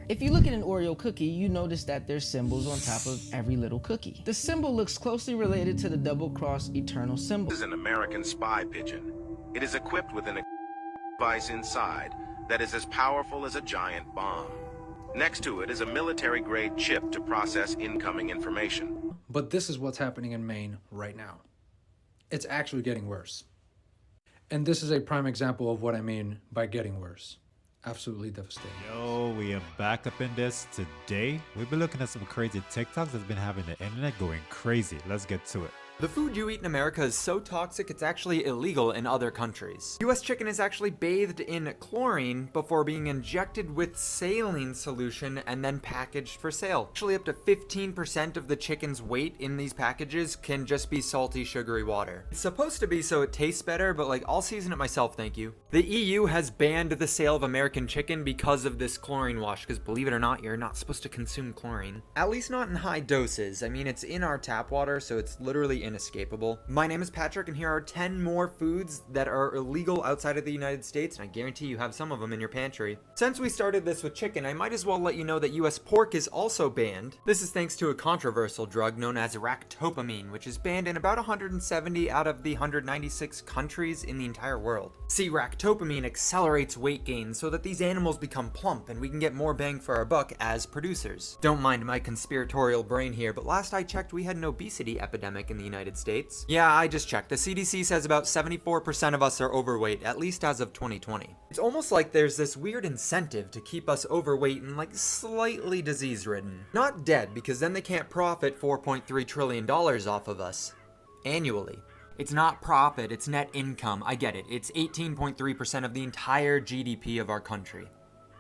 If you look at an Oreo cookie, you notice that there's symbols on top of every little cookie. The symbol looks closely related to the double-cross eternal symbol. This is an American spy pigeon. It is equipped with an device inside that is as powerful as a giant bomb. Next to it is a military-grade chip to process incoming information. But this is what's happening in Maine right now. It's actually getting worse. And this is a prime example of what I mean by getting worse. Absolutely devastating. Yo, we are back up in this. Today, we've been looking at some crazy TikToks that's been having the internet going crazy. Let's get to it. The food you eat in America is so toxic it's actually illegal in other countries. US chicken is actually bathed in chlorine before being injected with saline solution and then packaged for sale. Actually, up to 15% of the chicken's weight in these packages can just be salty, sugary water. It's supposed to be so it tastes better, but like, I'll season it myself, thank you. The EU has banned the sale of American chicken because of this chlorine wash, because believe it or not, you're not supposed to consume chlorine. At least not in high doses. I mean, it's in our tap water, so it's literally inescapable. My name is Patrick, and here are 10 more foods that are illegal outside of the United States, and I guarantee you have some of them in your pantry. Since we started this with chicken, I might as well let you know that US pork is also banned. This is thanks to a controversial drug known as ractopamine, which is banned in about 170 out of the 196 countries in the entire world. See, ractopamine accelerates weight gain so that these animals become plump and we can get more bang for our buck as producers. Don't mind my conspiratorial brain here, but last I checked we had an obesity epidemic in the United States. Yeah, I just checked. The CDC says about 74% of us are overweight, at least as of 2020. It's almost like there's this weird incentive to keep us overweight and like slightly disease-ridden. Not dead, because then they can't profit $4.3 trillion off of us annually. It's not profit, it's net income. I get it. It's 18.3% of the entire GDP of our country.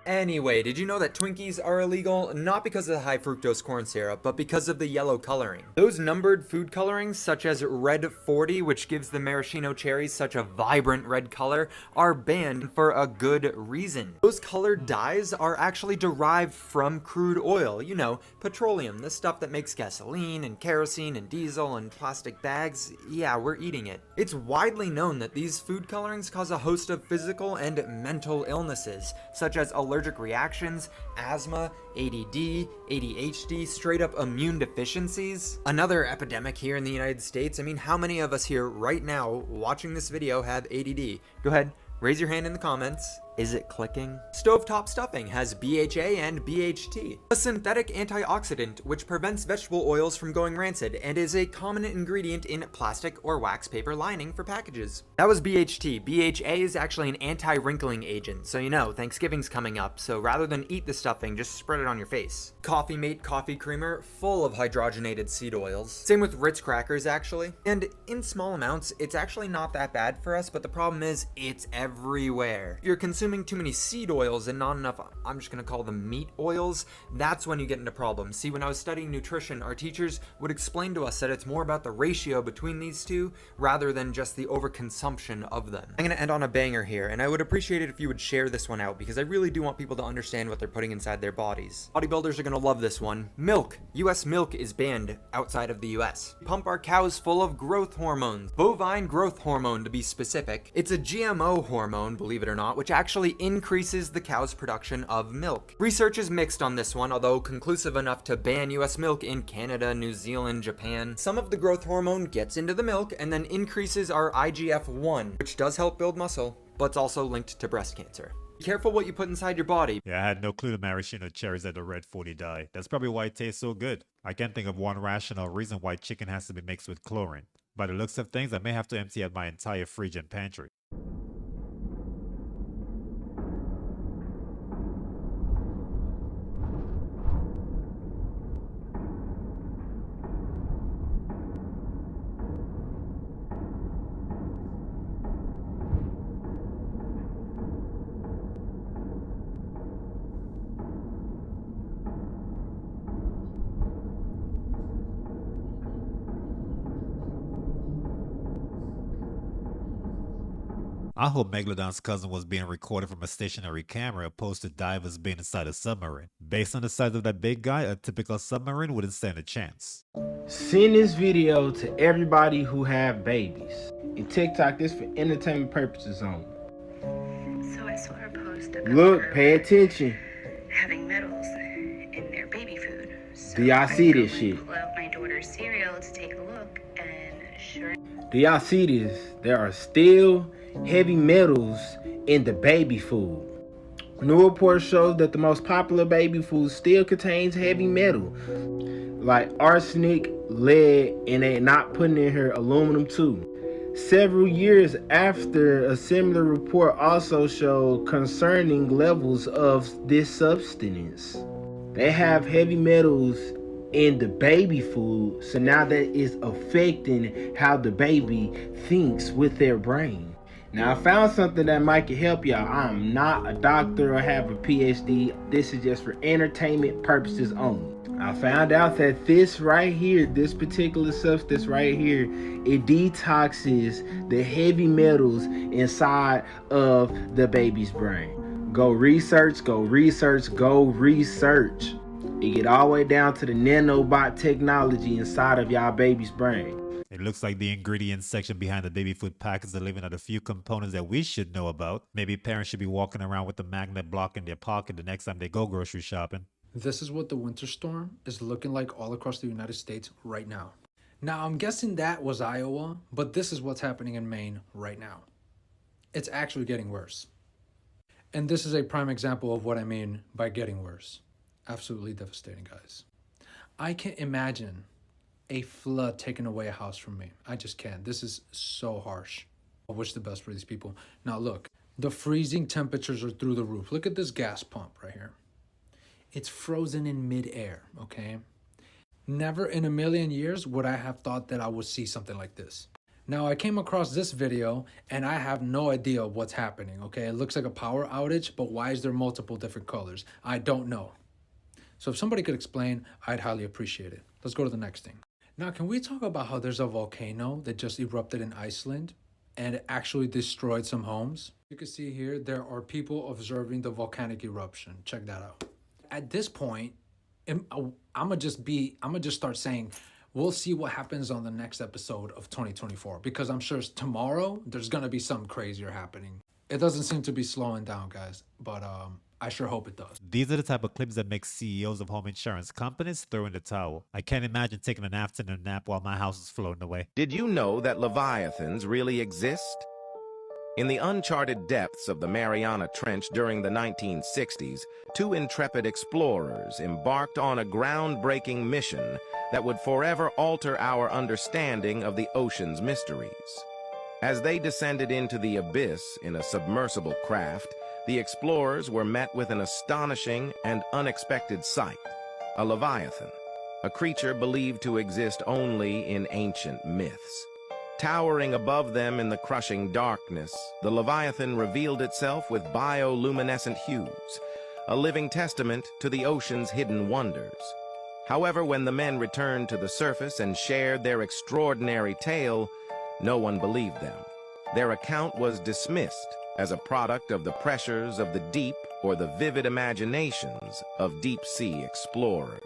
Anyway, did you know that Twinkies are illegal? Not because of the high fructose corn syrup, but because of the yellow coloring. Those numbered food colorings, such as Red 40, which gives the maraschino cherries such a vibrant red color, are banned for a good reason. Those colored dyes are actually derived from crude oil, you know, petroleum, the stuff that makes gasoline and kerosene and diesel and plastic bags. Yeah, we're eating it. It's widely known that these food colorings cause a host of physical and mental illnesses, such as allergic reactions, asthma, ADD, ADHD, straight up immune deficiencies. Another epidemic here in the United States. I mean, how many of us here right now watching this video have ADD? Go ahead, raise your hand in the comments. Is it clicking? Stovetop stuffing has BHA and BHT, a synthetic antioxidant which prevents vegetable oils from going rancid and is a common ingredient in plastic or wax paper lining for packages. That was BHT. BHA is actually an anti-wrinkling agent, so you know, Thanksgiving's coming up, so rather than eat the stuffing, just spread it on your face. Coffee Mate coffee creamer, full of hydrogenated seed oils. Same with Ritz crackers, actually. And in small amounts, it's actually not that bad for us, but the problem is, it's everywhere. If you're consuming too many seed oils and not enough, I'm just gonna call them meat oils, that's when you get into problems. See, when I was studying nutrition, our teachers would explain to us that it's more about the ratio between these two rather than just the overconsumption of them. I'm gonna end on a banger here, and I would appreciate it if you would share this one out because I really do want people to understand what they're putting inside their bodies. Bodybuilders are gonna love this one. Milk. US milk is banned outside of the US. We pump our cows full of growth hormones. Bovine growth hormone to be specific. It's a GMO hormone, believe it or not, which actually increases the cow's production of milk. Research is mixed on this one, although conclusive enough to ban US milk in Canada, New Zealand, Japan. Some of the growth hormone gets into the milk and then increases our IGF-1, which does help build muscle, but it's also linked to breast cancer. Be careful what you put inside your body. Yeah, I had no clue the maraschino cherries had the Red 40 dye. That's probably why it tastes so good. I can't think of one rational reason why chicken has to be mixed with chlorine. By the looks of things, I may have to empty out my entire fridge and pantry. I hope Megalodon's cousin was being recorded from a stationary camera opposed to divers being inside a submarine. Based on the size of that big guy, a typical submarine wouldn't stand a chance. Send this video to everybody who have babies. And TikTok this for entertainment purposes only. So I saw her post about Look, her pay attention. having medals Do y'all see this shit? Pull out my daughter's cereal to take a look, and sure. Do y'all see this? There are still heavy metals in the baby food. New report shows that the most popular baby food still contains heavy metal, like arsenic, lead, and they're not putting in here aluminum too. Several years after, a similar report also showed concerning levels of this substance. They have heavy metals in the baby food, so now that is affecting how the baby thinks with their brain. Now, I found something that might help y'all. I'm not a doctor or have a PhD. This is just for entertainment purposes only. I found out that this right here, this particular substance right here, it detoxes the heavy metals inside of the baby's brain. Go research, go research, go research. It get all the way down to the nanobot technology inside of y'all baby's brain. It looks like the ingredients section behind the baby food packets are leaving out a few components that we should know about. Maybe parents should be walking around with a magnet block in their pocket the next time they go grocery shopping. This is what the winter storm is looking like all across the United States right now. Now, I'm guessing that was Iowa, but this is what's happening in Maine right now. It's actually getting worse. And this is a prime example of what I mean by getting worse. Absolutely devastating, guys. I can't imagine a flood taking away a house from me. I just can't. This is so harsh. I wish the best for these people. Now look, the freezing temperatures are through the roof. Look at this gas pump right here. It's frozen in midair, okay? Never in a million years would I have thought that I would see something like this. Now, I came across this video and I have no idea what's happening, okay? It looks like a power outage, but why is there multiple different colors? I don't know. So if somebody could explain, I'd highly appreciate it. Let's go to the next thing. Now, can we talk about how there's a volcano that just erupted in Iceland and it actually destroyed some homes? You can see here, there are people observing the volcanic eruption. Check that out. At this point, I'm gonna just start saying, we'll see what happens on the next episode of 2024, because I'm sure tomorrow there's gonna be something crazier happening. It doesn't seem to be slowing down, guys, but I sure hope it does. These are the type of clips that make CEOs of home insurance companies throw in the towel. I can't imagine taking an afternoon nap while my house is floating away. Did you know that leviathans really exist? In the uncharted depths of the Mariana Trench during the 1960s, two intrepid explorers embarked on a groundbreaking mission that would forever alter our understanding of the ocean's mysteries. As they descended into the abyss in a submersible craft, the explorers were met with an astonishing and unexpected sight: a leviathan, a creature believed to exist only in ancient myths. Towering above them in the crushing darkness, the leviathan revealed itself with bioluminescent hues, a living testament to the ocean's hidden wonders. However, when the men returned to the surface and shared their extraordinary tale, no one believed them. Their account was dismissed as a product of the pressures of the deep or the vivid imaginations of deep-sea explorers.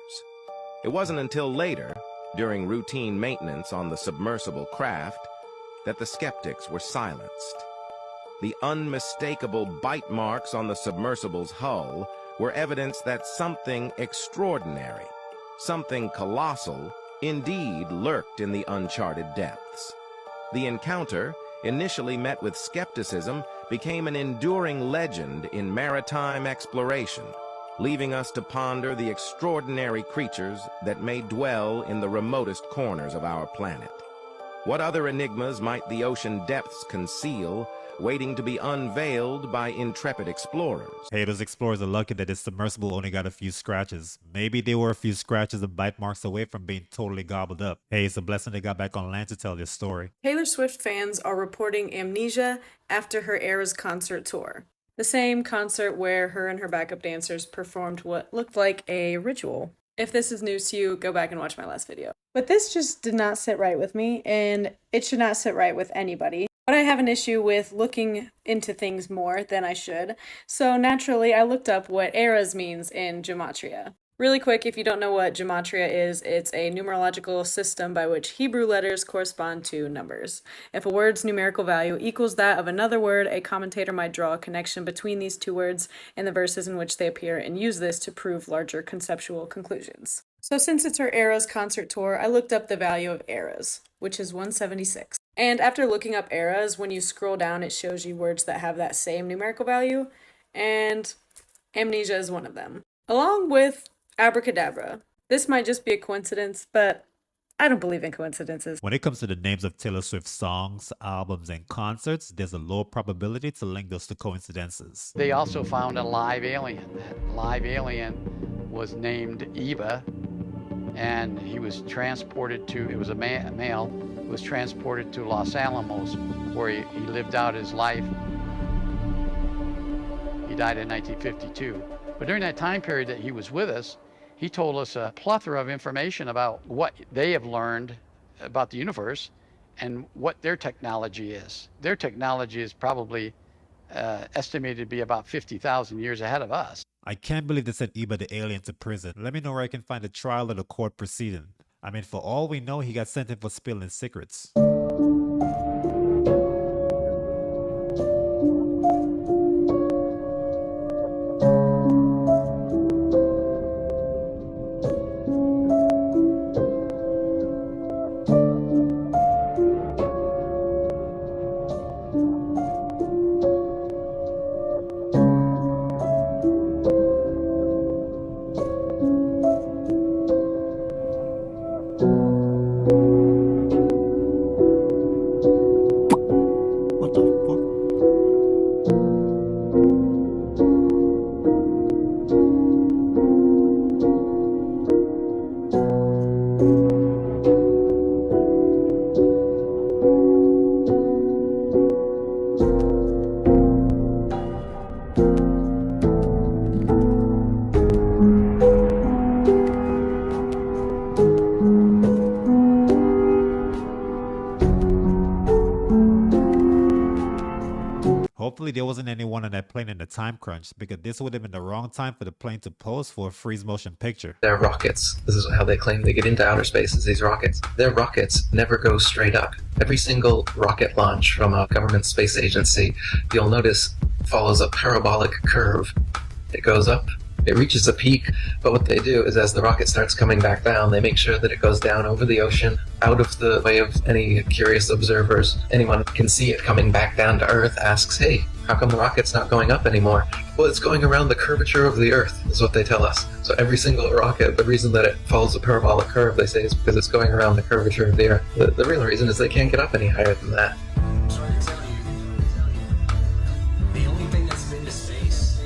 It wasn't until later, during routine maintenance on the submersible craft, that the skeptics were silenced. The unmistakable bite marks on the submersible's hull were evidence that something extraordinary, something colossal, indeed lurked in the uncharted depths. The encounter, initially met with skepticism, became an enduring legend in maritime exploration, leaving us to ponder the extraordinary creatures that may dwell in the remotest corners of our planet. What other enigmas might the ocean depths conceal, waiting to be unveiled by intrepid explorers? Hey, those explorers are lucky that this submersible only got a few scratches. Maybe they were a few scratches and bite marks away from being totally gobbled up. Hey, it's a blessing they got back on land to tell this story. Taylor Swift fans are reporting amnesia after her Eras concert tour. The same concert where her and her backup dancers performed what looked like a ritual. If this is news to you, go back and watch my last video. But this just did not sit right with me, and it should not sit right with anybody. But I have an issue with looking into things more than I should, so naturally I looked up what eras means in gematria. Really quick, if you don't know what gematria is, it's a numerological system by which Hebrew letters correspond to numbers. If a word's numerical value equals that of another word, a commentator might draw a connection between these two words and the verses in which they appear and use this to prove larger conceptual conclusions. So since it's her Eras concert tour, I looked up the value of Eras, which is 176. And after looking up Eras, when you scroll down, it shows you words that have that same numerical value, and amnesia is one of them. Along with abracadabra. This might just be a coincidence, but I don't believe in coincidences. When it comes to the names of Taylor Swift songs, albums, and concerts, there's a low probability to link those to coincidences. They also found a live alien. That live alien was named Eva, and he was transported to, it was a male, was transported to Los Alamos, where he lived out his life. He died in 1952. But during that time period that he was with us, he told us a plethora of information about what they have learned about the universe and what their technology is. Their technology is probably estimated to be about 50,000 years ahead of us. I can't believe they sent Eba the alien to prison. Let me know where I can find a trial or the court proceeding. I mean, for all we know, he got sent in for spilling secrets. Hopefully there wasn't anyone on that plane in the time crunch, because this would have been the wrong time for the plane to pose for a freeze motion picture. They're rockets. This is how they claim they get into outer space, is these rockets. Their rockets never go straight up. Every single rocket launch from a government space agency, you'll notice, follows a parabolic curve. It goes up, it reaches a peak, but what they do is as the rocket starts coming back down, they make sure that it goes down over the ocean, out of the way of any curious observers. Anyone can see it coming back down to Earth, asks, hey, how come the rocket's not going up anymore? Well, it's going around the curvature of the Earth, is what they tell us. So every single rocket, the reason that it follows a parabolic curve, they say, is because it's going around the curvature of the Earth. The real reason is they can't get up any higher than that. The only thing that's been to space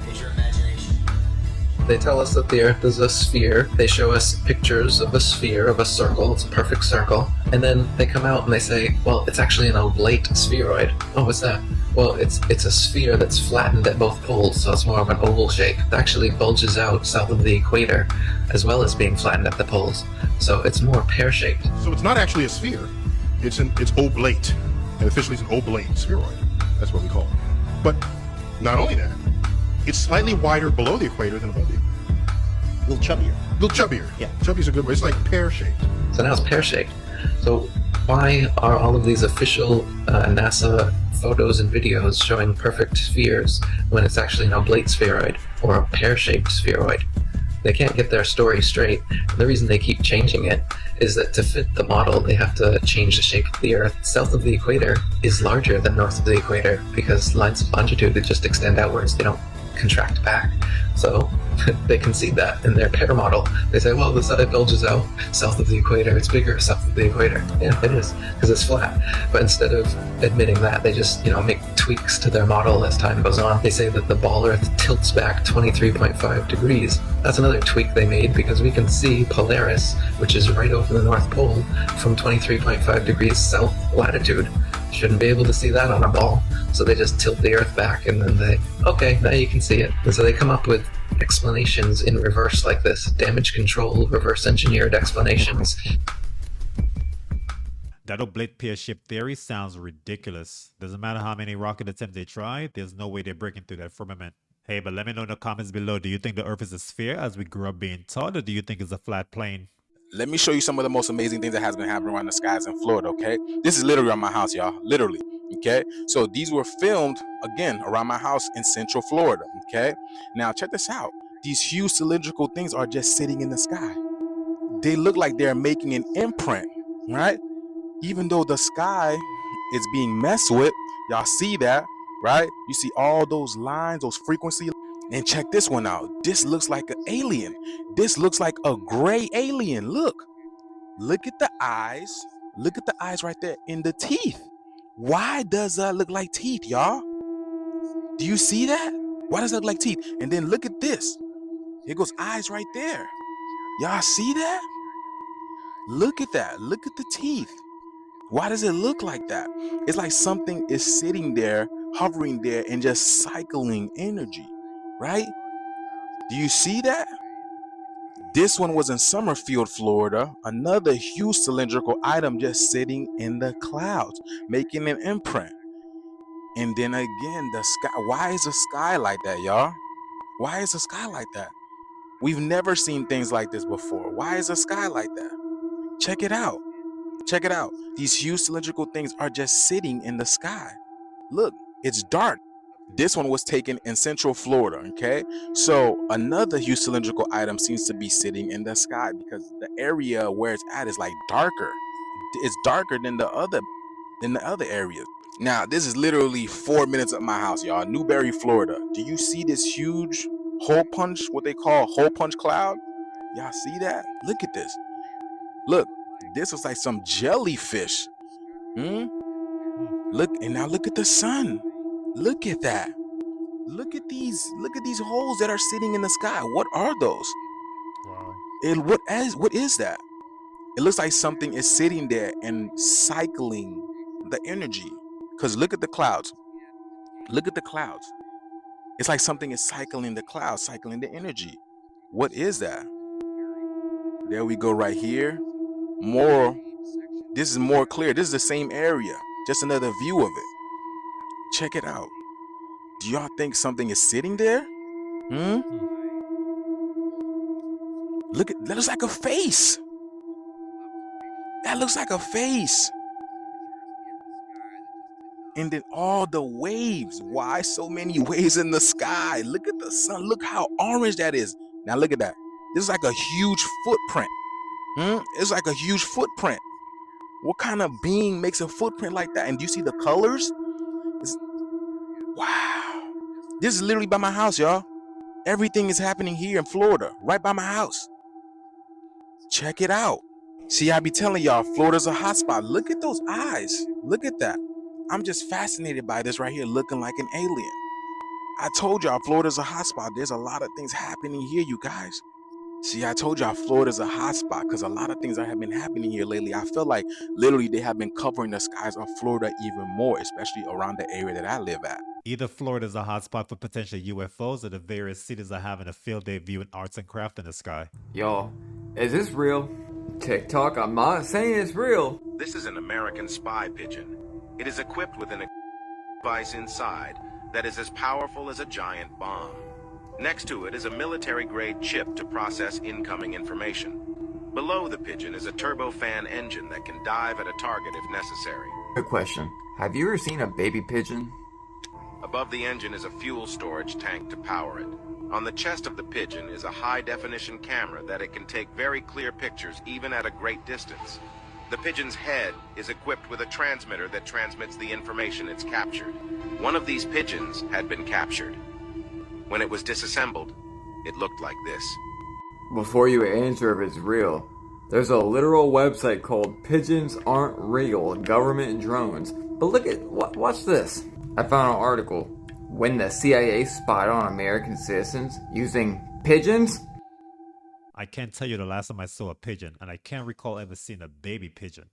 is your imagination. They tell us that the Earth is a sphere. They show us pictures of a sphere, of a circle. It's a perfect circle. And then they come out and they say, well, it's actually an oblate spheroid. Oh, what's that? Well, it's a sphere that's flattened at both poles, so it's more of an oval shape. It actually bulges out south of the equator, as well as being flattened at the poles. So it's more pear-shaped. So it's not actually a sphere. It's oblate. And officially it's an oblate spheroid. That's what we call it. But not only that, it's slightly wider below the equator than above the equator. A little chubbier. A little chubbier. Yeah. Chubby's a good word. It's like pear-shaped. So now it's pear-shaped. So why are all of these official NASA photos and videos showing perfect spheres when it's actually an oblate spheroid or a pear-shaped spheroid? They can't get their story straight. And the reason they keep changing it is that to fit the model, they have to change the shape of the Earth. South of the equator is larger than north of the equator because lines of longitude that just extend outwards, they don't contract back. So they concede that in their pear model. They say, well, it bulges out south of the equator. It's bigger south of the equator. Yeah, it is, because it's flat. But instead of admitting that, they just, make tweaks to their model as time goes on. They say that the ball Earth tilts back 23.5 degrees. That's another tweak they made because we can see Polaris, which is right over the North Pole, from 23.5 degrees south latitude. Shouldn't be able to see that on a ball. So they just tilt the Earth back and then okay, now you can see it. And so they come up with explanations in reverse like this. Damage control, reverse engineered explanations. That oblate pear-shaped theory sounds ridiculous. Doesn't matter how many rocket attempts they try, there's no way they're breaking through that firmament. Hey, but let me know in the comments below, do you think the Earth is a sphere as we grew up being taught, or do you think it's a flat plane? Let me show you some of the most amazing things that has been happening around the skies in Florida, okay? This is literally around my house, y'all. Literally, okay? So these were filmed, again, around my house in Central Florida, okay? Now, check this out. these huge cylindrical things are just sitting in the sky. They look like they're making an imprint, right? Even though the sky is being messed with, y'all see that, right? You see all those lines, those frequency. And check this one out. This looks like an alien. This looks like a gray alien. Look at the eyes. Look at the eyes right there in the teeth. Why does that look like teeth, y'all? Do you see that? Why does that look like teeth? And then look at this. Here goes eyes right there. Y'all see that? Look at that. Look at the teeth. Why does it look like that? It's like something is sitting there, hovering there, and just cycling energy, right? Do you see that? This one was in Summerfield, Florida. Another huge cylindrical item just sitting in the clouds, making an imprint. And then again, the sky. Why is the sky like that, y'all? Why is the sky like that? We've never seen things like this before. Why is the sky like that? Check it out. Check it out. These huge cylindrical things are just sitting in the sky. Look, it's dark. This one was taken in Central Florida, okay? So another huge cylindrical item seems to be sitting in the sky because the area where it's at is like darker. It's darker than the other areas. Now, this is literally 4 minutes up my house, y'all. Newberry, Florida. Do you see this huge hole punch, what they call hole punch cloud? Y'all see that? Look at this. Look, this was like some jellyfish. Look, and now look at the sun. Look at that. Look at these holes that are sitting in the sky. What are those? Wow. What is that? It looks like something is sitting there and cycling the energy. Because look at the clouds. Look at the clouds. It's like something is cycling the clouds, cycling the energy. What is that? There we go right here. More. This is more clear. This is the same area. Just another view of it. Check it out. Do y'all think something is sitting there? Look at that. Looks like a face. That looks like a face. And then all the waves. Why so many waves in the sky? Look at the sun. Look how orange that is. Now look at that. This is like a huge footprint. It's like a huge footprint. What kind of being makes a footprint like that? And do you see the colors? Wow. This is literally by my house, y'all. Everything is happening here in Florida, right by my house. Check it out. See, I be telling y'all, Florida's a hotspot. Look at those eyes. Look at that. I'm just fascinated by this right here, looking like an alien. I told y'all, Florida's a hotspot. There's a lot of things happening here, you guys. See, I told y'all Florida's a hotspot because a lot of things that have been happening here lately. I feel like literally they have been covering the skies of Florida even more, especially around the area that I live at. Either Florida's a hotspot for potential UFOs or the various cities are having a field day viewing arts and craft in the sky. Y'all, is this real? TikTok, I'm not saying it's real. This is an American spy pigeon. It is equipped with an device inside that is as powerful as a giant bomb. Next to it is a military-grade chip to process incoming information. Below the pigeon is a turbofan engine that can dive at a target if necessary. Good question. Have you ever seen a baby pigeon? Above the engine is a fuel storage tank to power it. On the chest of the pigeon is a high-definition camera that it can take very clear pictures even at a great distance. The pigeon's head is equipped with a transmitter that transmits the information it's captured. One of these pigeons had been captured. When it was disassembled, it looked like this. Before you answer if it's real, there's a literal website called Pigeons Aren't Real, Government Drones. But look at, watch this. I found an article. When the CIA spied on American citizens using pigeons? I can't tell you the last time I saw a pigeon, and I can't recall ever seeing a baby pigeon.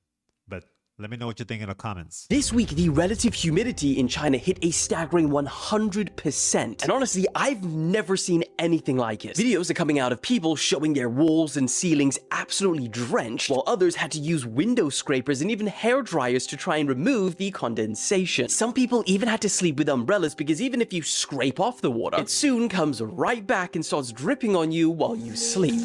But let me know what you think in the comments. This week, the relative humidity in China hit a staggering 100%. And honestly, I've never seen anything like it. Videos are coming out of people showing their walls and ceilings absolutely drenched, while others had to use window scrapers and even hair dryers to try and remove the condensation. Some people even had to sleep with umbrellas because even if you scrape off the water, it soon comes right back and starts dripping on you while you sleep.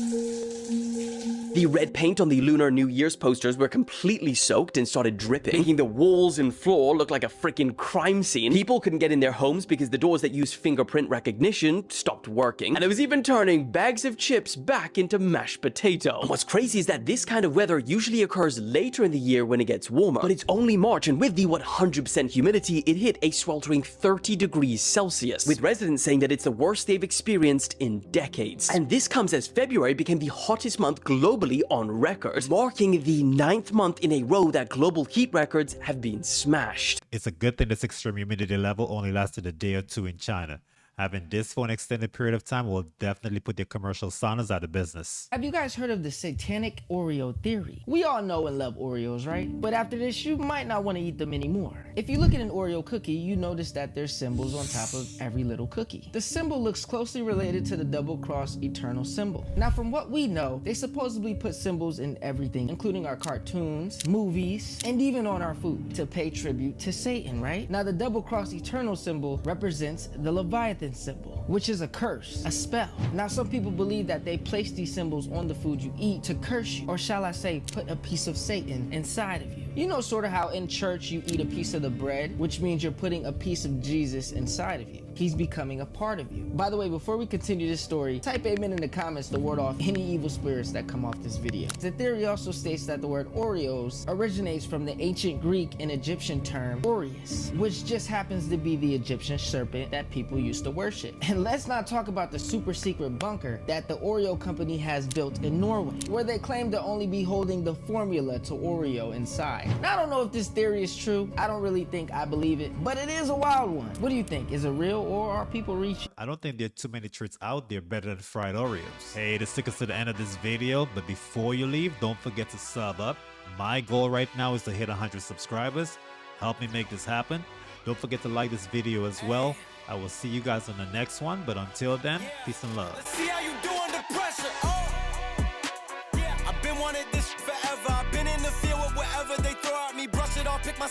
The red paint on the Lunar New Year's posters were completely soaked and started dripping, making the walls and floor look like a freaking crime scene. People couldn't get in their homes because the doors that use fingerprint recognition stopped working, and it was even turning bags of chips back into mashed potato. And what's crazy is that this kind of weather usually occurs later in the year when it gets warmer, but it's only March, and with the 100% humidity, it hit a sweltering 30 degrees Celsius, with residents saying that it's the worst they've experienced in decades. And this comes as February became the hottest month globally on record, marking the 9th month in a row that global heat records have been smashed. It's a good thing this extreme humidity level only lasted a day or two in China. Having this for an extended period of time will definitely put their commercial saunas out of business. Have you guys heard of the satanic Oreo theory? We all know and love Oreos, right? But after this, you might not want to eat them anymore. If you look at an Oreo cookie, you notice that there's symbols on top of every little cookie. The symbol looks closely related to the double-cross eternal symbol. Now, from what we know, they supposedly put symbols in everything, including our cartoons, movies, and even on our food, to pay tribute to Satan, right? Now, the double-cross eternal symbol represents the Leviathan symbol, which is a curse, a spell. Now, some people believe that they place these symbols on the food you eat to curse you, or shall I say, put a piece of Satan inside of you. You know sort of how in church you eat a piece of the bread, which means you're putting a piece of Jesus inside of you. He's becoming a part of you. By the way, before we continue this story, type amen in the comments to ward off any evil spirits that come off this video. The theory also states that the word Oreos originates from the ancient Greek and Egyptian term Aureus, which just happens to be the Egyptian serpent that people used to worship. And let's not talk about the super secret bunker that the Oreo company has built in Norway, where they claim to only be holding the formula to Oreo inside. Now, I don't know if this theory is true. I don't really think I believe it, but it is a wild one. What do you think? Is it real, or are people reaching? I don't think there are too many treats out there better than fried Oreos. Hey, this took us to the end of this video, but before you leave, don't forget to sub up. My goal right now is to hit 100 subscribers. Help me make this happen. Don't forget to like this video as well. I will see you guys on the next one, but until then, peace and love. Let's see how you do under pressure. Oh, yeah, I've been wanting this forever. I've been in the field with